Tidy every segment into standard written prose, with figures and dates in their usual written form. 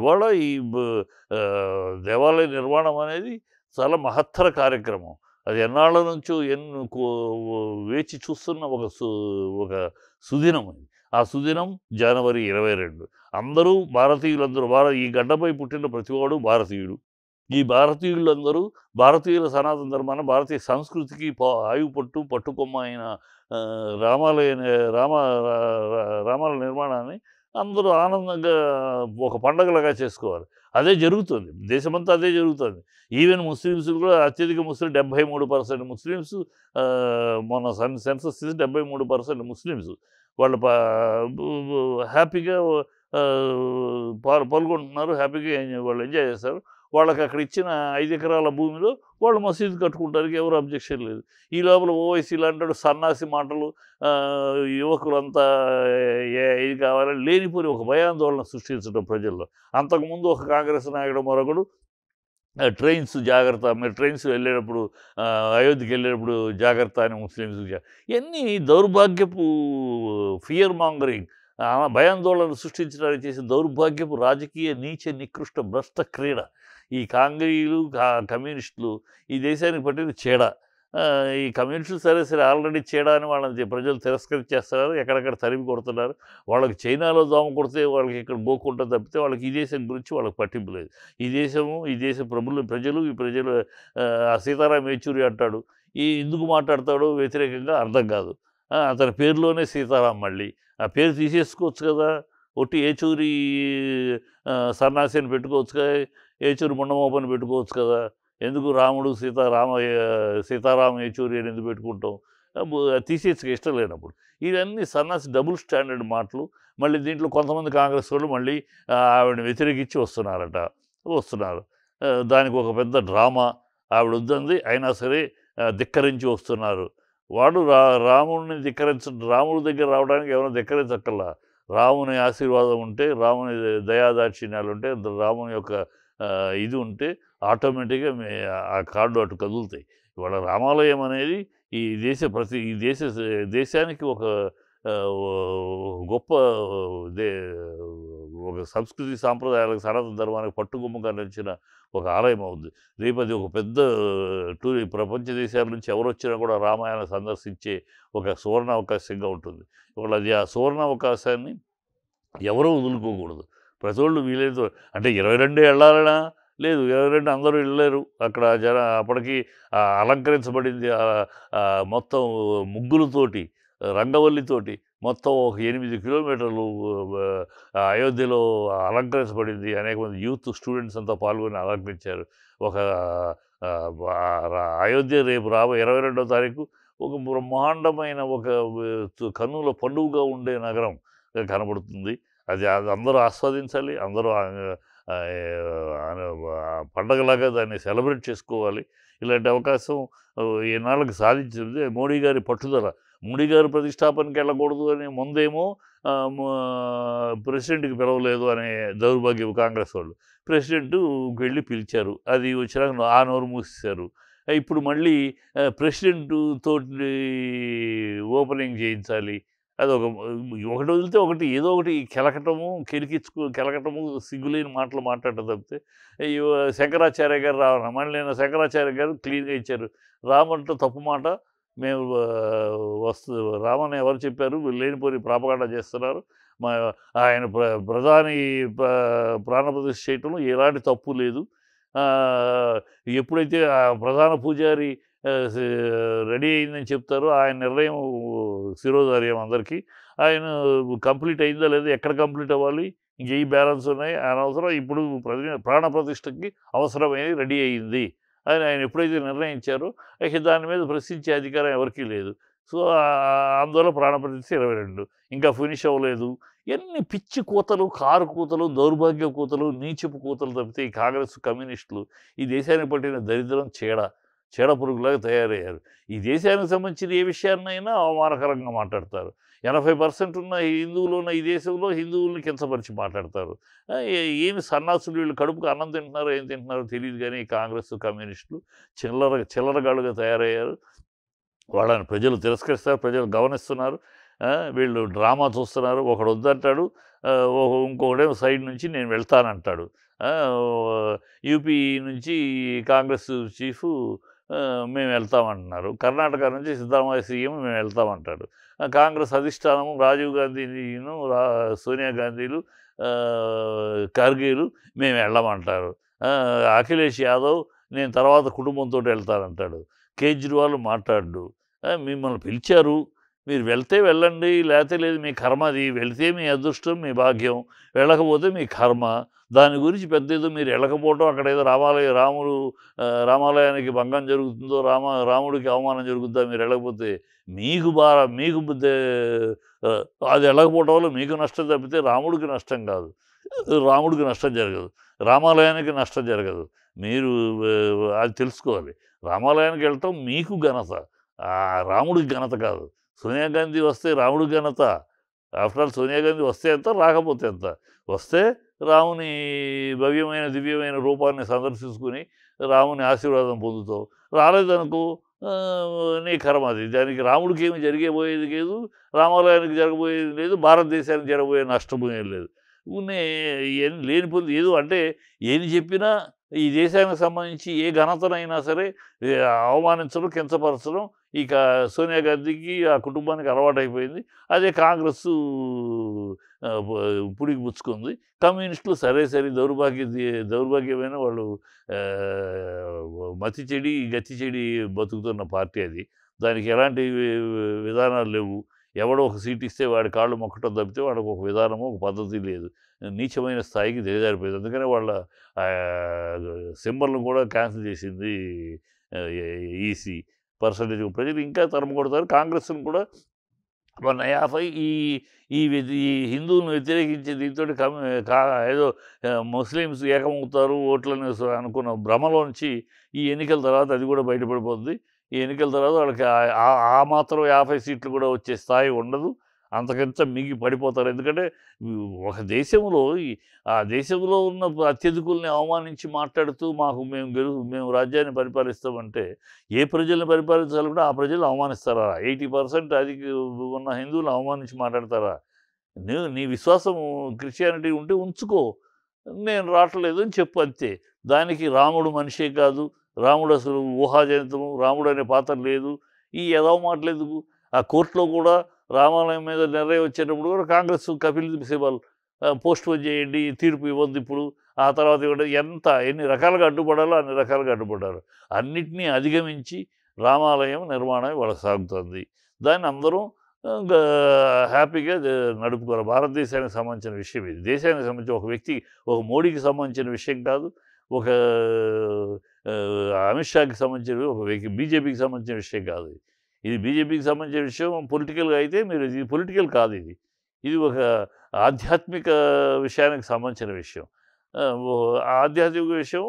ఇవాళ ఈ దేవాలయ నిర్మాణం అనేది చాలా మహత్తర కార్యక్రమం. అది ఎన్నాళ్ళ నుంచో వేచి చూస్తున్న ఒక సుదినం అది. ఆ సుదినం జనవరి 22. అందరూ భారతీయులందరూ ఈ గడ్డపై పుట్టిన ప్రతివాడు భారతీయుడు. ఈ భారతీయులందరూ భారతీయుల సనాతన ధర్మాన్ని, భారతీయ సంస్కృతికి పట్టుకొమ్మ అయిన రామాలయ రామ రామాలయ నిర్మాణాన్ని అందరూ ఆనందంగా ఒక పండగలాగా చేసుకోవాలి. అదే జరుగుతుంది. దేశమంతా అదే జరుగుతుంది. ఈవెన్ ముస్లిమ్స్ కూడా అత్యధిక ముస్లిం 73% ముస్లిమ్స్. మొన్న సెన్సస్ తీసి 73% ముస్లిమ్స్. వాళ్ళు హ్యాపీగా పాల్గొంటున్నారు. హ్యాపీగా వాళ్ళు ఎంజాయ్ చేస్తారు. వాళ్ళకి అక్కడ ఇచ్చిన 5 ఎకరాల భూమిలో వాళ్ళు మసీదు కట్టుకుంటానికి ఎవరు అబ్జెక్షన్ లేదు. ఈ లోపల ఓవైసీలు అంటాడు సన్నాసి మాటలు, యువకులంతా ఇది కావాలని లేనిపోని ఒక భయాందోళన సృష్టించడం ప్రజల్లో. అంతకుముందు ఒక కాంగ్రెస్ నాయకుడు మరొకడు ట్రైన్స్ జాగ్రత్త, మీరు ట్రైన్స్ వెళ్ళేటప్పుడు అయోధ్యకి వెళ్ళేటప్పుడు జాగ్రత్త అని ముస్లిమ్స్. ఇవన్నీ దౌర్భాగ్యపు ఫియర్ మాంగరింగ్, భయాందోళన సృష్టించడానికి చేసే దౌర్భాగ్యపు రాజకీయ నీచ నికృష్ట భ్రష్ట క్రీడ. ఈ కాంగ్రీయులు కమ్యూనిస్టులు ఈ దేశానికి పట్టిన చీడ. ఈ కమ్యూనిస్టులు సరే ఆల్రెడీ చీడ అని వాళ్ళని ప్రజలు తిరస్కరించేస్తున్నారు, ఎక్కడెక్కడ తరిమి కొడుతున్నారు. వాళ్ళకి చైనాలో దోమ కొడితే వాళ్ళకి ఇక్కడ గోకుంటా తప్పితే వాళ్ళకి ఈ దేశం గురించి వాళ్ళకి పట్టింపు లేదు. ఈ దేశ ప్రజలు సీతారాం యేచూరి అంటాడు, ఎందుకు మాట్లాడతాడో వ్యతిరేకంగా అర్థం కాదు. అతని పేరులోనే సీతారాం, మళ్ళీ ఆ పేరు తీసేసుకోవచ్చు కదా, ఒట్టి ఏచూరి సన్నాసి అని పెట్టుకోవచ్చు కదా, ఏచూరి ముండమోపని పెట్టుకోవచ్చు కదా. ఎందుకు రాముడు సీతారామ యేచూరి అని ఎందుకు పెట్టుకుంటాం? తీసేసి ఇష్టం లేనప్పుడు. ఇవన్నీ సన్నాసి డబుల్ స్టాండర్డ్ మాటలు. మళ్ళీ దీంట్లో కొంతమంది కాంగ్రెస్ వాళ్ళు మళ్ళీ ఆవిడని వ్యతిరేకించి వస్తున్నారు. దానికి ఒక పెద్ద డ్రామా. ఆవిడ వద్దంది, అయినా సరే ధిక్కరించి వస్తున్నారు. వాడు రాముడిని రాముడి దగ్గర రావడానికి ఎవరైనా ధిక్కరించక్కల్లా. రాముని ఆశీర్వాదం ఉంటే, రాముని దయాదాక్షిణ్యాలు ఉంటే, రాముని యొక్క ఇది ఉంటే ఆటోమేటిక్గా ఆ కార్డు అటు కదులుతాయి. ఇవాళ రామాలయం అనేది ఈ దేశానికి ఒక గొప్ప ఒక సంస్కృతి సాంప్రదాయాలకు సనాతన ధర్మానికి పట్టుకొమ్మగా నిలిచిన ఒక ఆలయం అవుద్ది. రేపు అది ఒక పెద్ద ప్రపంచ దేశాల నుంచి ఎవరు వచ్చినా కూడా రామాయణం సందర్శించే ఒక సువర్ణ అవకాశంగా ఉంటుంది. ఇవాళ అది ఆ సువర్ణ అవకాశాన్ని ఎవరూ వదులుకోకూడదు. ప్రతి వాళ్ళు వీలైతే అంటే 22 వెళ్ళాలనా లేదు, 22 అందరూ వెళ్ళలేరు. అక్కడ అప్పటికి అలంకరించబడింది మొత్తం ముగ్గులతోటి, రంగవల్లితోటి మొత్తం ఒక 8 కిలోమీటర్లు అయోధ్యలో అలంకరించబడింది. అనేక మంది యూత్ స్టూడెంట్స్ అంతా పాల్గొని అలంకరించారు. ఒక అయోధ్య రేపు 22వ తారీఖు ఒక బ్రహ్మాండమైన ఒక కన్నుల పండుగగా ఉండే నగరం కనబడుతుంది. అది అందరూ ఆస్వాదించాలి, అందరూ పండగలాగా దాన్ని సెలబ్రేట్ చేసుకోవాలి. ఇలాంటి అవకాశం ఈనాళ్ళకి సాధించింది మోడీ గారి పట్టుదల. మోడీ గారు ప్రతిష్టాపనకి వెళ్ళకూడదు అని ముందేమో ప్రెసిడెంట్కి పిలవలేదు అనే దౌర్భాగ్యం కాంగ్రెస్ వాళ్ళు. ప్రెసిడెంట్కి వెళ్ళి పిలిచారు, అది వచ్చినాక నోరు మూసేశారు. ఇప్పుడు మళ్ళీ ప్రెసిడెంట్ తోటి ఓపెనింగ్ చేయించాలి. అది ఒకటి వదిలితే ఒకటి ఏదో ఒకటి కెలకటము సిగ్గులేని మాటలు మాట్లాడటం తప్పితే శంకరాచార్య గారు మళ్ళీ నేను శంకరాచార్య గారు క్లీన్గా ఇచ్చారు. రామంటే తప్పు మాట, మేము రామని ఎవరు చెప్పారు, లేనిపోని ప్రాపగాండా చేస్తున్నారు, ఆయన ప్రధాని ప్రాణప్రతిష్ఠ చేయటంలో ఎలాంటి తప్పు లేదు. ఎప్పుడైతే ప్రధాన పూజారి రెడీ అయిందని చెప్తారో ఆయన నిర్ణయం శిరోధార్యం అందరికీ. ఆయన కంప్లీట్ అయిందా లేదా, ఎక్కడ కంప్లీట్ అవ్వాలి, ఇంకే బ్యాలెన్స్ ఉన్నాయి, అనవసరం, ఇప్పుడు ప్రాణప్రతిష్ఠకి అవసరమైనది రెడీ అయింది అని ఆయన ఎప్పుడైతే నిర్ణయించారో దాని మీద ప్రశ్నించే అధికారం ఎవరికీ లేదు. సో అందువల్ల ప్రాణప్రతిష్ఠ 22 ఇంకా ఫినిష్ అవ్వలేదు. ఎన్ని పిచ్చి కూతలు, కారు కూతలు, దౌర్భాగ్య కూతలు, నీచపు కూతలు తప్పితే ఈ కాంగ్రెస్ కమ్యూనిస్టులు ఈ దేశానికి పట్టిన దరిద్రం చీడ పురుగులాగా తయారయ్యారు. ఈ దేశానికి సంబంధించిన ఏ విషయాన్నైనా అవమానకరంగా మాట్లాడతారు. 80% ఉన్న హిందువులు ఉన్న ఈ దేశంలో హిందువుల్ని కించపరిచి మాట్లాడతారు. ఏమి సన్నాసులు, వీళ్ళు కడుపుకు అన్నం తింటున్నారో ఏం తింటున్నారో తెలియదు. కానీ ఈ కాంగ్రెస్ కమ్యూనిస్టులు చిల్లరగాళ్ళుగా తయారయ్యారు. వాళ్ళని ప్రజలు తిరస్కరిస్తారు, ప్రజలు గమనిస్తున్నారు. వీళ్ళు డ్రామా చూస్తున్నారు. ఒకడు వద్దంటాడు. ఇంకొకడేమో సైడ్ నుంచి నేను వెళ్తానంటాడు. యూపీ నుంచి కాంగ్రెస్ చీఫు మేము వెళ్తామంటున్నారు. కర్ణాటక నుంచి సిద్ధరామయ్య సీఎం మేము వెళ్తామంటాడు. కాంగ్రెస్ అధిష్టానం రాజీవ్ గాంధీను సోనియా గాంధీలు ఖర్గేలు మేము వెళ్ళమంటారు. అఖిలేష్ యాదవ్ నేను తర్వాత కుటుంబంతో వెళ్తానంటాడు. కేజ్రీవాల్ మాట్లాడు. మిమ్మల్ని పిలిచారు, మీరు వెళ్తే వెళ్ళండి, లేతే లేదు, మీ కర్మ అది. వెళితే మీ అదృష్టం, మీ భాగ్యం, వెళ్ళకపోతే మీ కర్మ. దాని గురించి పెద్ద ఏదో మీరు వెళ్ళకపోవడం, అక్కడ ఏదో రామాలయానికి భంగం జరుగుతుందో, రాముడికి అవమానం జరుగుతుందో మీరు వెళ్ళకపోతే మీకు అది వెళ్ళకపోవడం వల్ల మీకు నష్టం తప్పితే రాముడికి నష్టం కాదు. రాముడికి నష్టం జరగదు, రామాలయానికి నష్టం జరగదు. మీరు అది తెలుసుకోవాలి. రామాలయానికి వెళ్ళటం మీకు ఘనత, రాముడికి ఘనత కాదు. సోనియా గాంధీ వస్తే రాముడికి ఘనత. ఆఫ్టర్ ఆల్ సోనియా గాంధీ వస్తే ఎంత, రాకపోతే ఎంత. వస్తే రాముని భవ్యమైన దివ్యమైన రూపాన్ని సందర్శించుకుని రాముని ఆశీర్వాదం పొందుతావు. రాలేదనుకో నీ కర్మ అది. దానికి రాముడికి ఏమి జరిగబోయేది లేదు, రామాలయానికి జరగబోయేది లేదు, భారతదేశానికి జరగబోయే నష్టపోయేది లేదు. లేనిపోయింది ఏదో అంటే ఏది చెప్పినా ఈ దేశానికి సంబంధించి ఏ ఘనతనైనా సరే అవమానించడం, కించపరచడం ఇక సోనియా గాంధీకి ఆ కుటుంబానికి అలవాటైపోయింది. అదే కాంగ్రెస్ పుడికి పుచ్చుకుంది. కమ్యూనిస్టులు సరే దౌర్భాగ్యమైన వాళ్ళు మతి చెడి గతి చెడి బతుకుతున్న పార్టీ అది. దానికి ఎలాంటి విధానాలు లేవు. ఎవడో ఒక సీట్ ఇస్తే వాడి కాళ్ళు మొక్కటం తప్పితే వాడికి ఒక విధానము, ఒక పద్ధతి లేదు. నీచమైన స్థాయికి దిగజారిపోయింది. అందుకనే వాళ్ళ సింబల్ను కూడా క్యాన్సిల్ చేసింది ఈసీ. పర్సంటేజ్ ప్రజలు ఇంకా తరమ కొడతారు. కాంగ్రెస్ను కూడా 150 ఈ హిందువులను వ్యతిరేకించే దీంతో ఏదో ముస్లిమ్స్ ఏకమవుతారు ఓట్లని అనుకున్న భ్రమలోంచి ఈ ఎన్నికల తర్వాత అది కూడా బయటపడిపోతుంది. ఈ ఎన్నికల తర్వాత వాళ్ళకి ఆ మాత్రం 50 సీట్లు కూడా వచ్చే స్థాయి ఉండదు. అంతకంత మిగి పడిపోతారు. ఎందుకంటే ఒక దేశంలో ఆ దేశంలో ఉన్న అత్యధికుల్ని అవమానించి మాట్లాడుతూ మేము రాజ్యాన్ని పరిపాలిస్తామంటే ఏ ప్రజల్ని పరిపాలించాలంటే ఆ ప్రజలు అవమానిస్తారా? 80% అది ఉన్న హిందువులను అవమానించి మాట్లాడతారా? నీ విశ్వాసం క్రిస్టియానిటీ ఉంటే ఉంచుకో, నేను రావట్లేదు అని చెప్పు అంతే. దానికి రాముడు మనిషే కాదు, రాముడు అసలు ఊహాజనితము, రాముడు అనే పాత్ర లేదు, ఈ ఎదవ మాటలెందుకు? ఆ కోర్టులో కూడా రామాలయం మీద నిర్ణయం వచ్చేటప్పుడు కూడా కాంగ్రెస్ కపిల్ సిబల్ పోస్ట్‌పోన్ చేయండి, తీర్పు ఇవ్వద్దు ఇప్పుడు, ఆ తర్వాత ఇవ్వడం, ఎన్ని రకాలుగా అడ్డుపడాలో అన్ని రకాలుగా అడ్డుపడ్డారు. అన్నిటినీ అధిగమించి రామాలయం నిర్మాణం ఇవాళ సాగుతుంది. దాన్ని అందరూ హ్యాపీగా నడుపుకోవాలి. భారతదేశానికి సంబంధించిన విషయం ఇది. దేశానికి సంబంధించి ఒక వ్యక్తి, ఒక మోడీకి సంబంధించిన విషయం కాదు, ఒక అమిత్ షాకి సంబంధించిన ఒక బీజేపీకి సంబంధించిన విషయం కాదు. ఇది బీజేపీకి సంబంధించిన విషయం. పొలిటికల్గా అయితే ఇది పొలిటికల్ కాదు. ఇది ఒక ఆధ్యాత్మిక విషయానికి సంబంధించిన విషయం. ఆధ్యాత్మిక విషయం.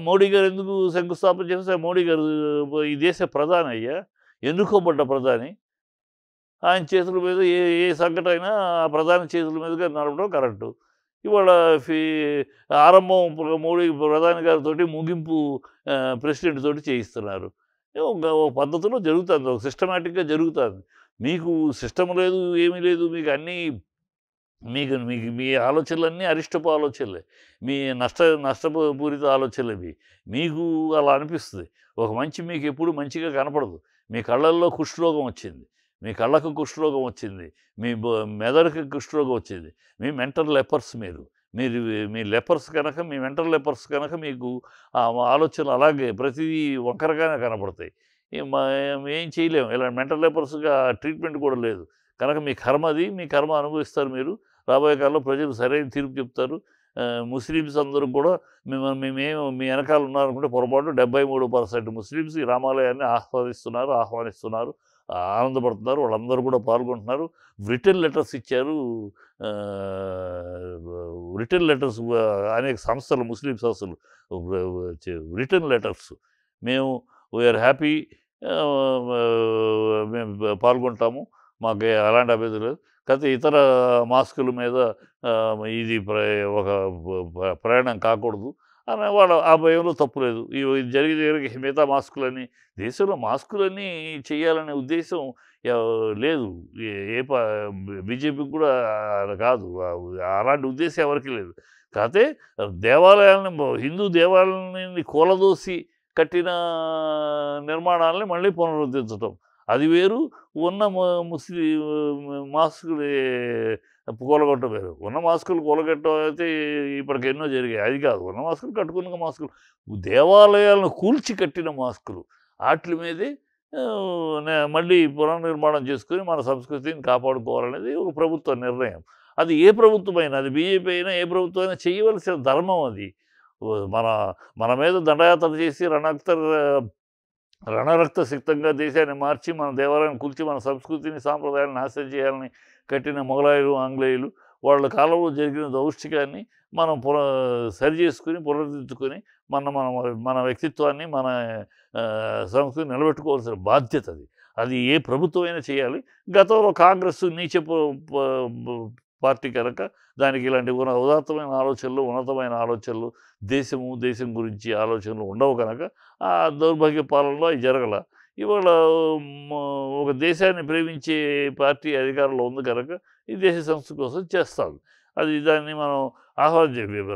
మోడీ గారు ఎందుకు శంకుస్థాపన చేస్తే, మోడీ గారు ఈ దేశ ప్రధాని అయ్యా, ఎన్నుకోబడ్డ ప్రధాని. ఆయన చేతుల మీద ఏ సంకటం అయినా ఆ ప్రధాని చేతుల మీదుగా నడపడం కరెక్టు. ఇవాళ ఆరంభం మోడీ ప్రధాని గారితో, ముగింపు ప్రెసిడెంట్ తోటి చేయిస్తున్నారు. ఒక పద్ధతిలో జరుగుతుంది, ఒక సిస్టమేటిక్గా జరుగుతుంది. మీకు సిస్టమ్ లేదు, ఏమీ లేదు, మీకు అన్నీ మీకు మీ ఆలోచనలన్నీ అరిష్టపు ఆలోచనలే, మీ నష్టపూరిత ఆలోచనలు. మీకు అలా అనిపిస్తుంది. ఒక మీకు ఎప్పుడు మంచిగా కనపడదు. మీ కళ్ళల్లో కుష్ఠరోగం వచ్చింది, మీ కళ్ళకు కుష్ఠరోగం వచ్చింది, మీ మెదడుకి కుష్ఠరోగం వచ్చింది. మీ మెంటల్ లెపర్స్ మీ లెపర్స్ కనుక, మీ మెంటల్ లెపర్స్ కనుక మీకు ఆ ఆలోచనలు అలాగే ప్రతిదీ వంకరగానే కనపడతాయి. ఏం చేయలేము. ఇలా మెంటల్ లెపర్స్గా ట్రీట్మెంట్ కూడా లేదు కనుక మీ కర్మది, మీ కర్మ అనుభవిస్తారు మీరు. రాబోయే కాలంలో ప్రజలు సరైన తీర్పు చెప్తారు. ముస్లిమ్స్ అందరూ కూడా మీ వెనకాల ఉన్నారనుకుంటే పొరపాటు. 73% ముస్లిమ్స్ ఈ రామాలయాన్ని ఆహ్వానిస్తున్నారు, ఆనందపడుతున్నారు. వాళ్ళందరూ కూడా పాల్గొంటున్నారు. రిటర్న్ లెటర్స్ ఇచ్చారు. రిటర్న్ లెటర్స్ అనేక సంస్థలు, ముస్లిం సంస్థలు రిటర్న్ లెటర్స్, మేము వీఆర్ హ్యాపీ, మేము పాల్గొంటాము, మాకు అలాంటి అభ్యర్థి లేదు. కాకపోతే ఇతర మాస్కుల మీద ఇది ఒక ప్రయాణం కాకూడదు అని వాళ్ళ ఆ భయంలో తప్పు లేదు. ఇది జరిగే మిగతా మాస్కులన్నీ దేశంలో మాస్కులన్నీ చేయాలనే ఉద్దేశం లేదు. ఏ ఏ పా బీజేపీకి కూడా కాదు. అలాంటి ఉద్దేశం ఎవరికీ లేదు. కాతే దేవాలయాలను హిందూ దేవాలయాన్ని కూలదోసి కట్టిన నిర్మాణాలని మళ్ళీ పునరుద్ధరించటం. అది వేరు. ఉన్న మాస్కులు కూలగొట్టడం వేరు. ఉన్న మాస్కులు కూలగొట్టడం అయితే ఇప్పటికి ఎన్నో జరిగాయి. అది కాదు. ఉన్న మాస్కులు కట్టుకున్న మాస్కులు. దేవాలయాలను కూల్చి కట్టిన మాస్కులు. ఆట్లి మీదే మళ్ళీ పునర్నిర్మాణం చేసుకొని మన సంస్కృతిని కాపాడుకోవాలనేది ఒక ప్రభుత్వ నిర్ణయం. అది ఏ ప్రభుత్వమైనా, అది బీజేపీ అయినా, ఏ ప్రభుత్వం అయినా చేయవలసిన ధర్మం అది. మన మన మీద దండయాత్ర చేసి రణరక్త సిక్తంగా దేశాన్ని మార్చి, మన దేవాలయాన్ని కూల్చి, మన సంస్కృతిని, సాంప్రదాయాలను నాశనం చేయాలని కట్టిన మొఘలాయులు, ఆంగ్లేయులు వాళ్ళ కాలంలో జరిగిన దౌష్టికాన్ని మనం సరి చేసుకొని, పునరుద్ధరించుకొని మన మన మన వ్యక్తిత్వాన్ని, మన సంస్కృతిని నిలబెట్టుకోవాల్సిన బాధ్యత అది. అది ఏ ప్రభుత్వం అయినా చేయాలి. గతంలో కాంగ్రెస్ నీచపు పార్టీ కనుక దానికి ఇలాంటి ఉదాత్తమైన ఆలోచనలు, ఉన్నతమైన ఆలోచనలు, దేశం గురించి ఆలోచనలు ఉండవు కనుక ఆ దౌర్భాగ్య పాలనలో అవి జరగల. ఇవాళ ఒక దేశాన్ని ప్రేమించే పార్టీ అధికారంలో ఉంది కనుక ఈ దేశ సంస్కృతి కోసం చేస్తాను. దాన్ని మనం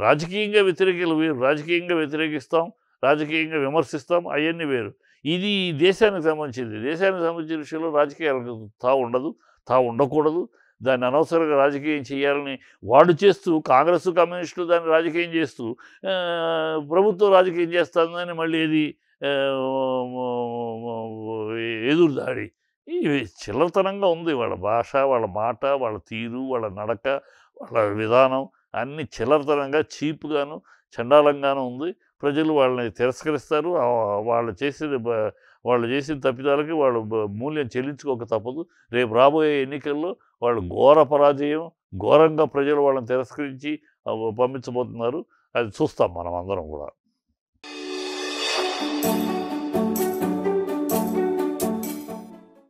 రాజకీయంగా వ్యతిరేకులు వేరు. రాజకీయంగా వ్యతిరేకిస్తాం, రాజకీయంగా విమర్శిస్తాం, అవన్నీ వేరు. ఇది దేశానికి సంబంధించింది. దేశానికి సంబంధించిన విషయంలో రాజకీయాలకు ఉండదు, ఉండకూడదు. దాన్ని అనవసరంగా రాజకీయం చేయాలని వాడు చేస్తూ, కాంగ్రెస్, కమ్యూనిస్టులు దాన్ని రాజకీయం చేస్తూ, ప్రభుత్వం రాజకీయం చేస్తుందని మళ్ళీ ఇది ఎదురు దాడి. ఇవి చిల్లరతనంగా ఉంది. వాళ్ళ భాష, వాళ్ళ మాట, వాళ్ళ తీరు, వాళ్ళ నడక, వాళ్ళ విధానం అన్నీ చిల్లరతనంగా, చీప్‌గాను, చండాలంగాను ఉంది. ప్రజలు వాళ్ళని తిరస్కరిస్తారు. వాళ్ళు చేసిన తప్పిదాలకి వాళ్ళు మూల్యం చెల్లించుకోక తప్పదు. రేపు రాబోయే ఎన్నికల్లో వాళ్ళు ఘోర పరాజయం, ఘోరంగా ప్రజలు వాళ్ళని తిరస్కరించి పంపించబోతున్నారు. అది చూస్తాం మనం అందరం కూడా.